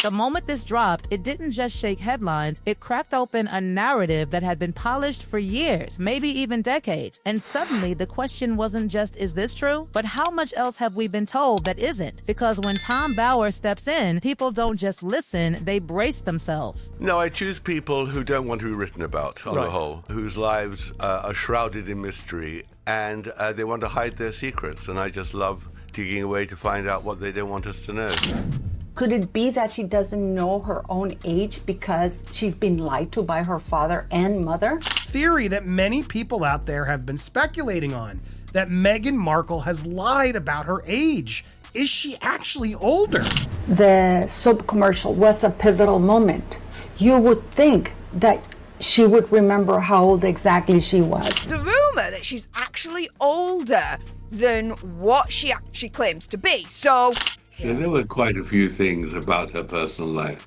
The moment this dropped, it didn't just shake headlines, it cracked open a narrative that had been polished for years, maybe even decades. And suddenly, the question wasn't just, is this true? But how much else have we been told that isn't? Because when Tom Bower steps in, people don't just listen, they brace themselves. No, I choose people who don't want to be written about, on the whole, whose lives are shrouded in mystery, and they want to hide their secrets, and I just love digging away to find out what they don't want us to know. Could it be that she doesn't know her own age because she's been lied to by her father and mother? Theory that many people out there have been speculating on, that Meghan Markle has lied about her age. Is she actually older? The soap commercial was a pivotal moment. You would think that she would remember how old exactly she was. The rumor that she's actually older than what she actually claims to be. So There were quite a few things about her personal life.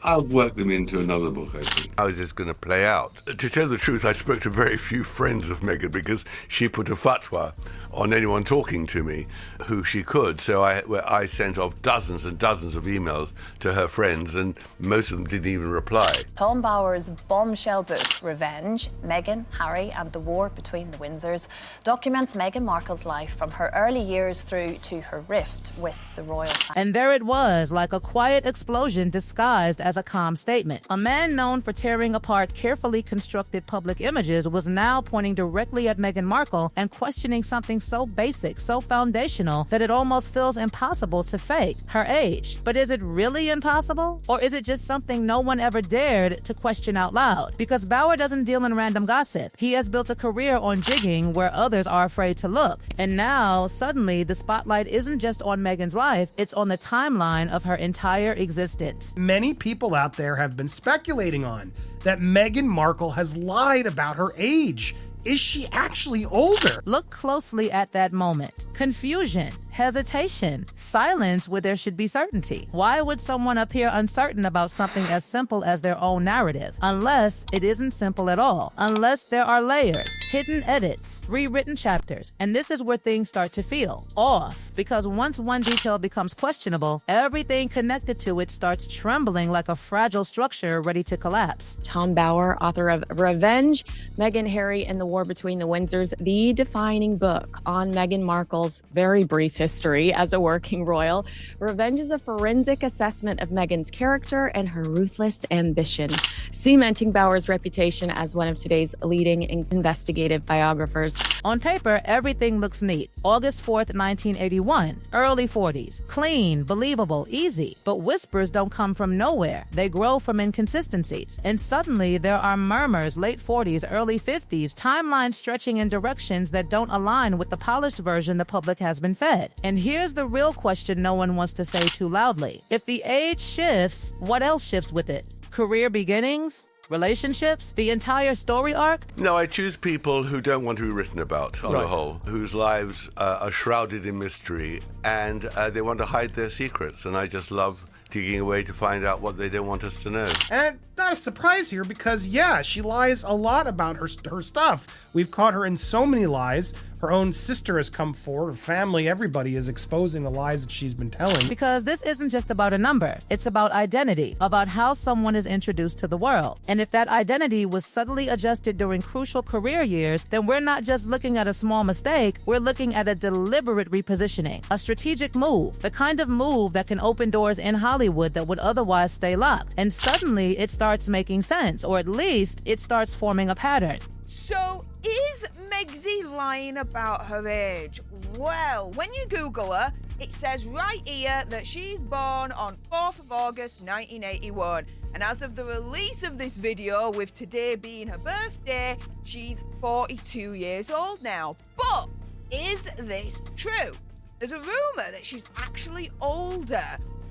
I'll work them into another book, I think. How is this going to play out? To tell the truth, I spoke to very few friends of Meghan because she put a fatwa on anyone talking to me who she could. So I sent off dozens and dozens of emails to her friends, and most of them didn't even reply. Tom Bower's bombshell book, Revenge, Meghan, Harry and the War Between the Windsors, documents Meghan Markle's life from her early years through to her rift with the royal family. And there it was, like a quiet explosion disguised as a calm statement. A man known for tearing apart carefully constructed public images was now pointing directly at Meghan Markle and questioning something so basic, so foundational, that it almost feels impossible to fake: her age. But is it really impossible? Or is it just something no one ever dared to question out loud? Because Bower doesn't deal in random gossip. He has built a career on digging where others are afraid to look. And now, suddenly, the spotlight isn't just on Meghan's life, it's on the timeline of her entire existence. Many people out there have been speculating on that Meghan Markle has lied about her age. Is she actually older? Look closely at that moment. Confusion, hesitation, silence where there should be certainty. Why would someone appear uncertain about something as simple as their own narrative? Unless it isn't simple at all. Unless there are layers, hidden edits, rewritten chapters. And this is where things start to feel off. Because once one detail becomes questionable, everything connected to it starts trembling like a fragile structure ready to collapse. Tom Bower, author of Revenge, Meghan, Harry and the War Between the Windsors, the defining book on Meghan Markle's very brief history as a working royal. Revenge is a forensic assessment of Meghan's character and her ruthless ambition, cementing Bower's reputation as one of today's leading investigative biographers. On paper, everything looks neat. August 4th, 1981, early 40s. Clean, believable, easy. But whispers don't come from nowhere. They grow from inconsistencies. And suddenly, there are murmurs, late 40s, early 50s, timelines stretching in directions that don't align with the polished version the public has been fed. And here's the real question no one wants to say too loudly. If the age shifts, what else shifts with it? Career beginnings? Relationships? The entire story arc? No, I choose people who don't want to be written about, on the whole, whose lives are shrouded in mystery, and they want to hide their secrets, and I just love digging away to find out what they don't want us to know. And not a surprise here because, yeah, she lies a lot about her stuff. We've caught her in so many lies. Her own sister has come forward, her family, everybody is exposing the lies that she's been telling. Because this isn't just about a number. It's about identity, about how someone is introduced to the world. And if that identity was subtly adjusted during crucial career years, then we're not just looking at a small mistake, we're looking at a deliberate repositioning, a strategic move, the kind of move that can open doors in Hollywood that would otherwise stay locked. And suddenly it starts making sense, or at least it starts forming a pattern. So, is Megzy lying about her age? Well, when you Google her, it says right here that she's born on 4th of August 1981. And as of the release of this video, with today being her birthday, she's 42 years old now. But is this true? There's a rumour that she's actually older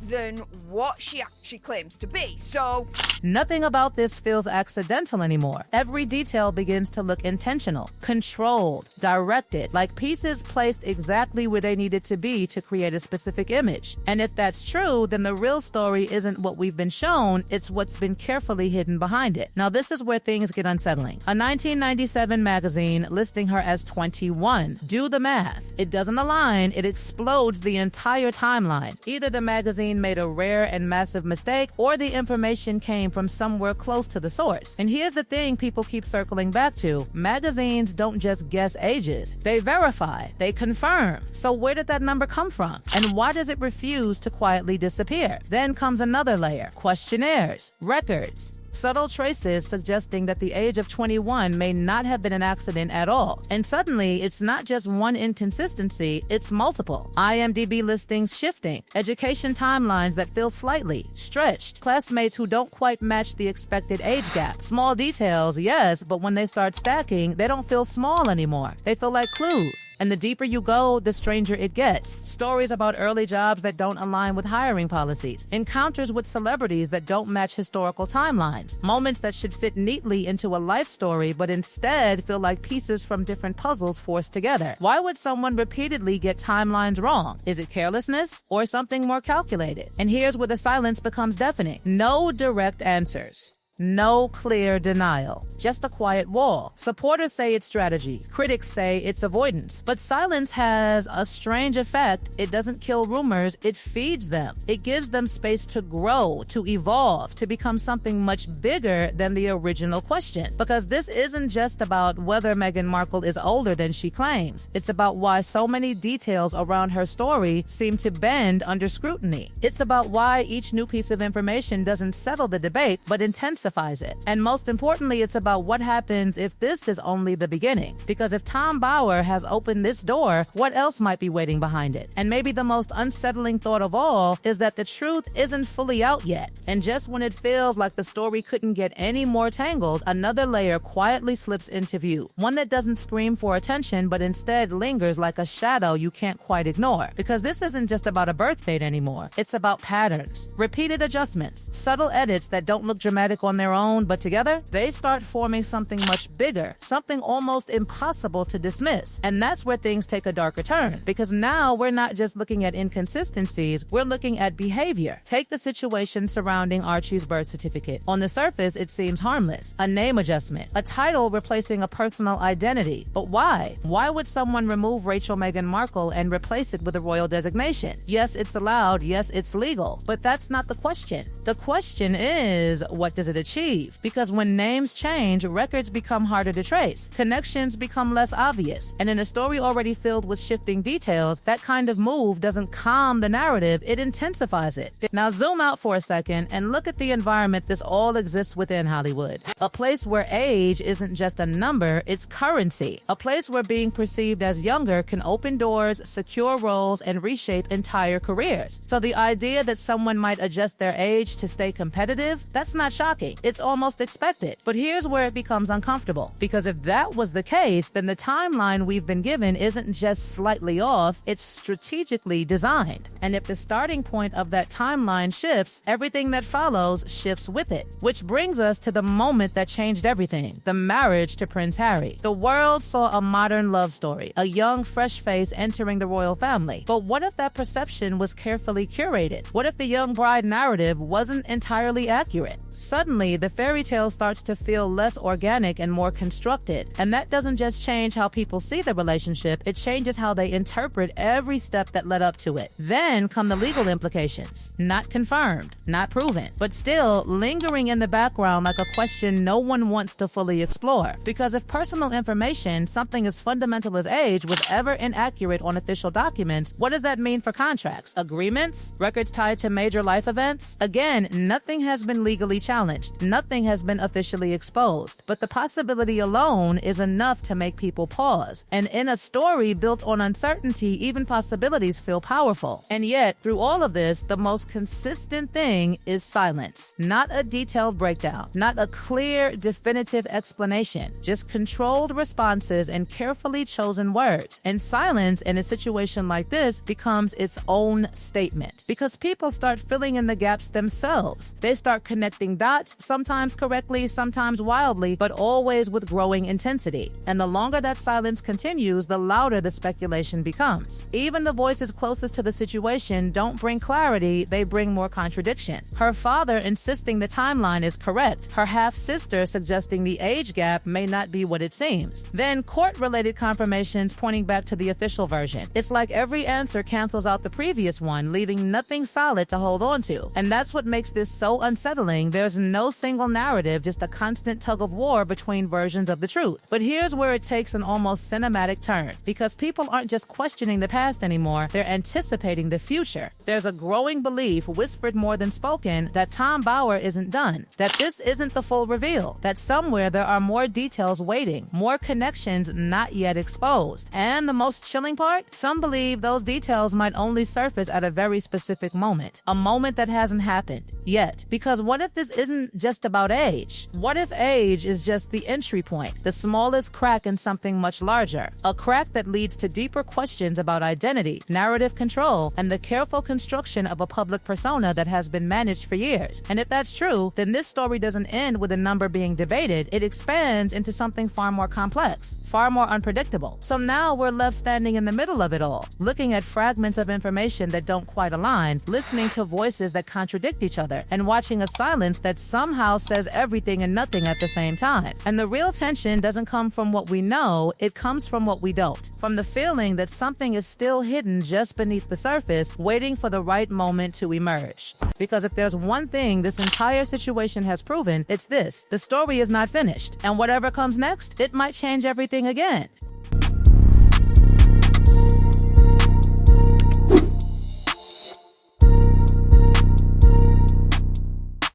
than what she actually claims to be. So nothing about this feels accidental anymore. Every detail begins to look intentional, controlled, directed, like pieces placed exactly where they needed to be to create a specific image. And if that's true, then the real story isn't what we've been shown, it's what's been carefully hidden behind it. Now, this is where things get unsettling. A 1997 magazine listing her as 21. Do the math. It doesn't align, it explodes the entire timeline. Either the magazine magazine made a rare and massive mistake, or the information came from somewhere close to the source. And here's the thing people keep circling back to. Magazines don't just guess ages. They verify. They confirm. So where did that number come from? And why does it refuse to quietly disappear? Then comes another layer. Questionnaires. Records. Subtle traces suggesting that the age of 21 may not have been an accident at all. And suddenly, it's not just one inconsistency, it's multiple. IMDb listings shifting, education timelines that feel slightly stretched, classmates who don't quite match the expected age gap. Small details, yes, but when they start stacking, they don't feel small anymore. They feel like clues. And the deeper you go, the stranger it gets. Stories about early jobs that don't align with hiring policies. Encounters with celebrities that don't match historical timelines. Moments that should fit neatly into a life story, but instead feel like pieces from different puzzles forced together. Why would someone repeatedly get timelines wrong? Is it carelessness or something more calculated? And here's where the silence becomes deafening. No direct answers. No clear denial, just a quiet wall. Supporters say it's strategy. Critics say it's avoidance. But silence has a strange effect. It doesn't kill rumors, it feeds them. It gives them space to grow, to evolve, to become something much bigger than the original question. Because this isn't just about whether Meghan Markle is older than she claims. It's about why so many details around her story seem to bend under scrutiny. It's about why each new piece of information doesn't settle the debate, but intensifies it. And most importantly, it's about what happens if this is only the beginning. Because if Tom Bauer has opened this door, what else might be waiting behind it? And maybe the most unsettling thought of all is that the truth isn't fully out yet. And just when it feels like the story couldn't get any more tangled, another layer quietly slips into view. One that doesn't scream for attention, but instead lingers like a shadow you can't quite ignore. Because this isn't just about a birth date anymore. It's about patterns, repeated adjustments, subtle edits that don't look dramatic on their own, but together, they start forming something much bigger, something almost impossible to dismiss. And that's where things take a darker turn, because now we're not just looking at inconsistencies, we're looking at behavior. Take the situation surrounding Archie's birth certificate. On the surface, it seems harmless. A name adjustment, a title replacing a personal identity. But why? Why would someone remove Rachel Meghan Markle and replace it with a royal designation? Yes, it's allowed. Yes, it's legal. But that's not the question. The question is, what does it achieve? Because when names change, records become harder to trace. Connections become less obvious. And in a story already filled with shifting details, that kind of move doesn't calm the narrative, it intensifies it. Now zoom out for a second and look at the environment this all exists within Hollywood. A place where age isn't just a number, it's currency. A place where being perceived as younger can open doors, secure roles, and reshape entire careers. So the idea that someone might adjust their age to stay competitive, that's not shocking. It's almost expected. But here's where it becomes uncomfortable. Because if that was the case, then the timeline we've been given isn't just slightly off, it's strategically designed. And if the starting point of that timeline shifts, everything that follows shifts with it. Which brings us to the moment that changed everything, the marriage to Prince Harry. The world saw a modern love story, a young, fresh face entering the royal family. But what if that perception was carefully curated? What if the young bride narrative wasn't entirely accurate? Suddenly, the fairy tale starts to feel less organic and more constructed. And that doesn't just change how people see the relationship, it changes how they interpret every step that led up to it. Then come the legal implications. Not confirmed, not proven, but still lingering in the background like a question no one wants to fully explore. Because if personal information, something as fundamental as age, was ever inaccurate on official documents, what does that mean for contracts, agreements, records tied to major life events? Again, nothing has been legally challenged. Nothing has been officially exposed, but the possibility alone is enough to make people pause. And in a story built on uncertainty, even possibilities feel powerful. And yet, through all of this, the most consistent thing is silence. Not a detailed breakdown, not a clear, definitive explanation, just controlled responses and carefully chosen words. And silence in a situation like this becomes its own statement, because people start filling in the gaps themselves. They start connecting dots, sometimes correctly, sometimes wildly, but always with growing intensity. And the longer that silence continues, the louder the speculation becomes. Even the voices closest to the situation don't bring clarity, they bring more contradiction. Her father insisting the timeline is correct, her half-sister suggesting the age gap may not be what it seems. Then court-related confirmations pointing back to the official version. It's like every answer cancels out the previous one, leaving nothing solid to hold on to. And that's what makes this so unsettling. There's no single narrative, just a constant tug of war between versions of the truth. But here's where it takes an almost cinematic turn, because people aren't just questioning the past anymore, they're anticipating the future. There's a growing belief, whispered more than spoken, that Tom Bower isn't done, that this isn't the full reveal, that somewhere there are more details waiting, more connections not yet exposed. And the most chilling part? Some believe those details might only surface at a very specific moment, a moment that hasn't happened yet. Because what if this isn't just about age? What if age is just the entry point, the smallest crack in something much larger, a crack that leads to deeper questions about identity, narrative control, and the careful construction of a public persona that has been managed for years? And if that's true, then this story doesn't end with a number being debated, it expands into something far more complex, far more unpredictable. So now we're left standing in the middle of it all, looking at fragments of information that don't quite align, listening to voices that contradict each other, and watching a silence that somehow says everything and nothing at the same time. And the real tension doesn't come from what we know, it comes from what we don't. From the feeling that something is still hidden just beneath the surface, waiting for the right moment to emerge. Because if there's one thing this entire situation has proven, it's this: the story is not finished. And whatever comes next, it might change everything again.